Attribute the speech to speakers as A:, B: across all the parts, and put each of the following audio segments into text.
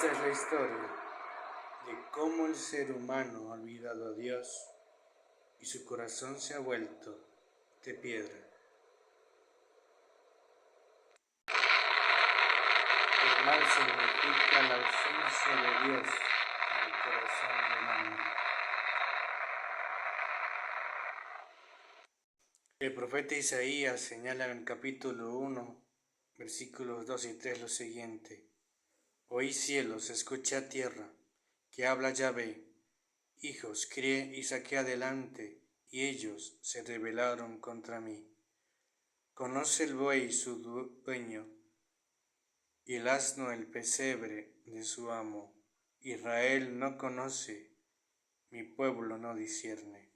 A: Esta es la historia de cómo el ser humano ha olvidado a Dios y su corazón se ha vuelto de piedra. El mal significa la ausencia de Dios en el corazón del hombre. El profeta Isaías señala en el capítulo 1, versículos 2 y 3 lo siguiente: Oí cielos, escuchad tierra, que habla Yahvé. Hijos, crié y saqué adelante, y ellos se rebelaron contra mí. Conoce el buey su dueño, y el asno el pesebre de su amo. Israel no conoce, mi pueblo no discierne.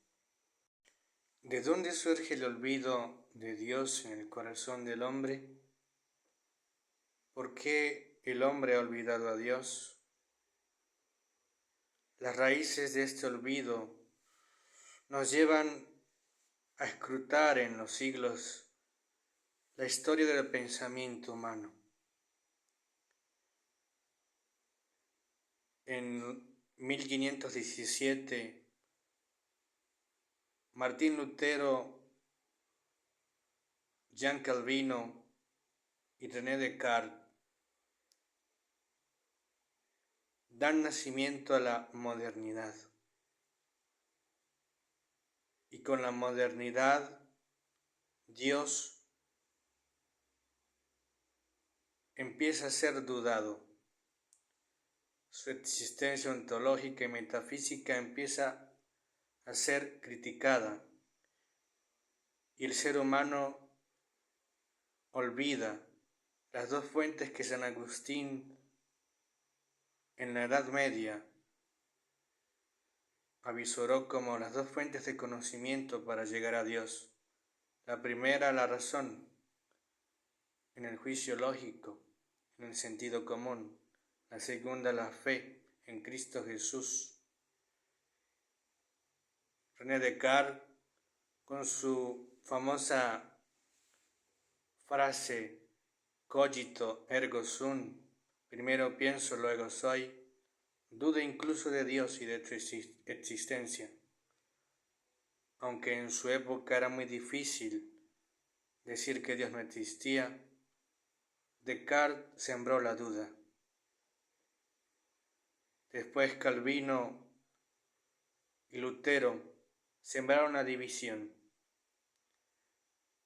A: ¿De dónde surge el olvido de Dios en el corazón del hombre? ¿Por qué el hombre ha olvidado a Dios? Las raíces de este olvido nos llevan a escrutar en los siglos la historia del pensamiento humano. En 1517, Martín Lutero, Jean Calvino y René Descartes dan nacimiento a la modernidad. Y con la modernidad, Dios empieza a ser dudado. Su existencia ontológica y metafísica empieza a ser criticada. Y el ser humano olvida las dos fuentes que San Agustín en la Edad Media avisoró como las dos fuentes de conocimiento para llegar a Dios. La primera, la razón, en el juicio lógico, en el sentido común. La segunda, la fe en Cristo Jesús. René Descartes, con su famosa frase cogito ergo sum, primero pienso, luego soy, duda incluso de Dios y de su existencia. Aunque en su época era muy difícil decir que Dios no existía, Descartes sembró la duda. Después Calvino y Lutero sembraron la división.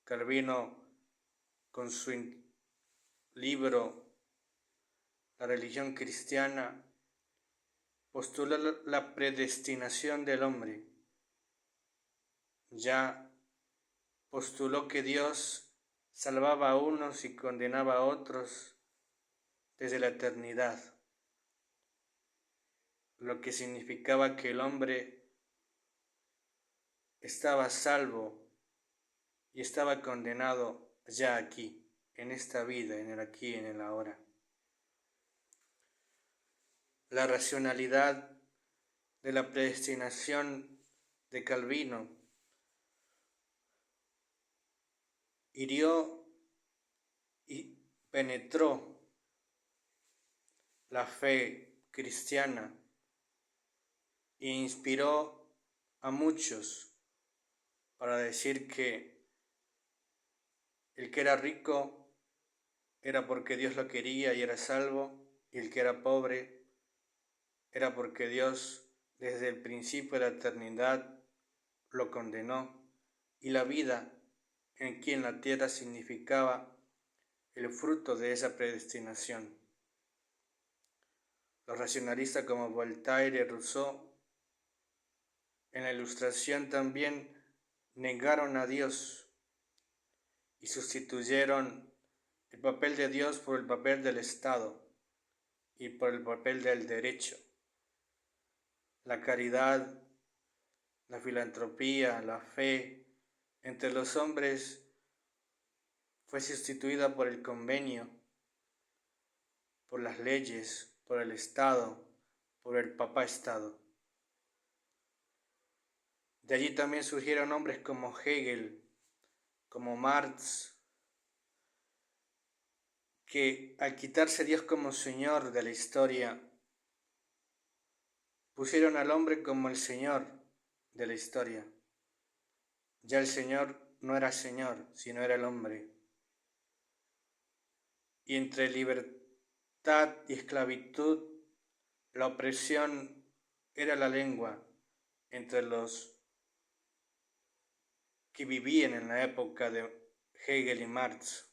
A: Calvino, con su libro La religión cristiana, postuló la predestinación del hombre. Ya postuló que Dios salvaba a unos y condenaba a otros desde la eternidad, lo que significaba que el hombre estaba salvo y estaba condenado ya aquí, en esta vida, en el aquí, en el ahora. La racionalidad de la predestinación de Calvino hirió y penetró la fe cristiana e inspiró a muchos para decir que el que era rico era porque Dios lo quería y era salvo, y el que era pobre era porque Dios desde el principio de la eternidad lo condenó, y la vida aquí en la tierra significaba el fruto de esa predestinación. Los racionalistas como Voltaire y Rousseau en la Ilustración también negaron a Dios y sustituyeron el papel de Dios por el papel del Estado y por el papel del derecho. La caridad, la filantropía, la fe entre los hombres fue sustituida por el convenio, por las leyes, por el Estado, por el Papá Estado. De allí también surgieron hombres como Hegel, como Marx, que al quitarse Dios como Señor de la historia pusieron al hombre como el Señor de la historia. Ya el Señor no era Señor, sino era el hombre. Y entre libertad y esclavitud, la opresión era la lengua entre los que vivían en la época de Hegel y Marx.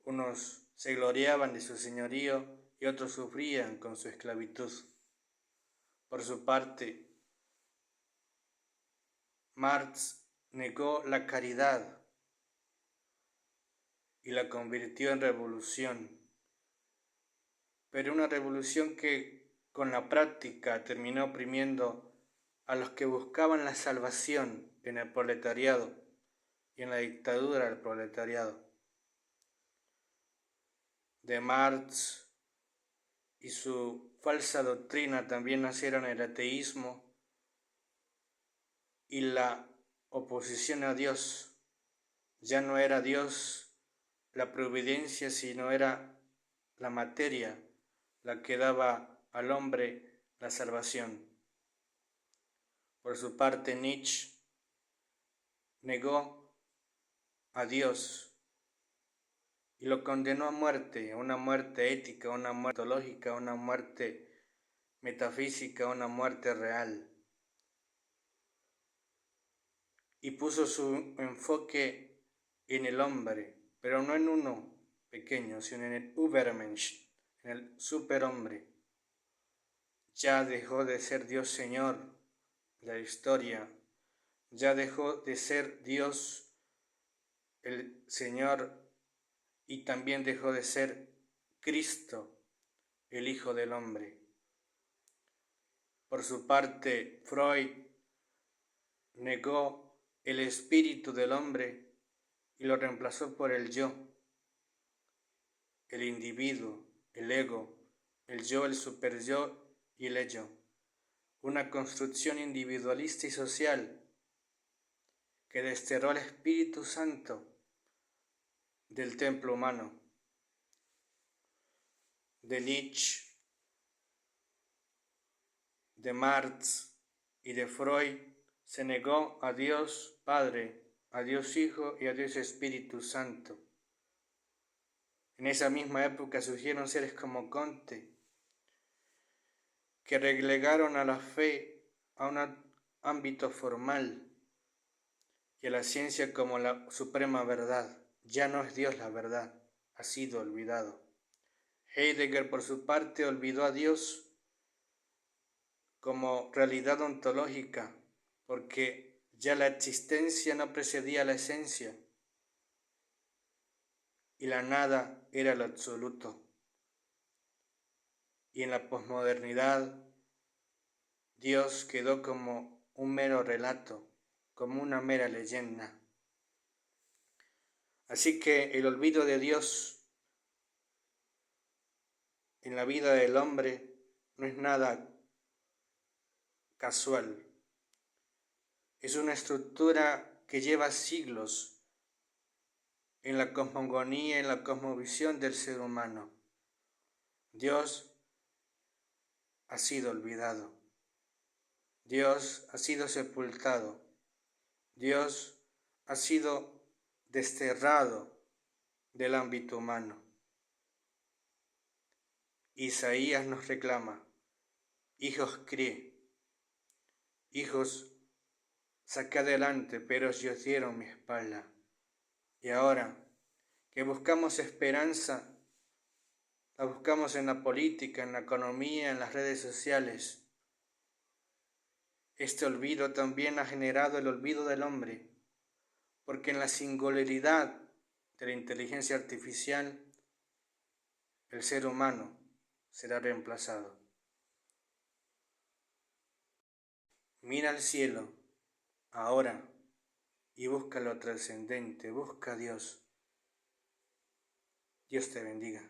A: Unos se gloriaban de su señorío y otros sufrían con su esclavitud. Por su parte, Marx negó la caridad y la convirtió en revolución, pero una revolución que con la práctica terminó oprimiendo a los que buscaban la salvación en el proletariado y en la dictadura del proletariado. De Marx y su falsa doctrina también nacieron el ateísmo y la oposición a Dios. Ya no era Dios la providencia, sino era la materia la que daba al hombre la salvación. Por su parte, Nietzsche negó a Dios y lo condenó a muerte, una muerte ética, una muerte teológica, una muerte metafísica, una muerte real. Y puso su enfoque en el hombre, pero no en uno pequeño, sino en el Übermensch, en el superhombre. Ya dejó de ser Dios Señor de la historia, ya dejó de ser Dios el Señor y también dejó de ser Cristo, el Hijo del Hombre. Por su parte, Freud negó el espíritu del hombre y lo reemplazó por el yo, el individuo, el ego, el yo, el superyo y el ello. Una construcción individualista y social que desterró al Espíritu Santo del templo humano. De Nietzsche, de Marx y de Freud se negó a Dios Padre, a Dios Hijo y a Dios Espíritu Santo. En esa misma época surgieron seres como Comte, que relegaron a la fe a un ámbito formal y a la ciencia como la suprema verdad. Ya no es Dios la verdad, ha sido olvidado. Heidegger, por su parte, olvidó a Dios como realidad ontológica, porque ya la existencia no precedía a la esencia y la nada era lo absoluto. Y en la posmodernidad, Dios quedó como un mero relato, como una mera leyenda. Así que el olvido de Dios en la vida del hombre no es nada casual. Es una estructura que lleva siglos en la cosmogonía, en la cosmovisión del ser humano. Dios ha sido olvidado. Dios ha sido sepultado. Dios ha sido desterrado del ámbito humano. Isaías nos reclama: hijos crié, hijos saqué adelante, pero ellos dieron mi espalda. Y ahora que buscamos esperanza, la buscamos en la política, en la economía, en las redes sociales. Este olvido también ha generado el olvido del hombre, porque en la singularidad de la inteligencia artificial, el ser humano será reemplazado. Mira al cielo ahora y busca lo trascendente, busca a Dios. Dios te bendiga.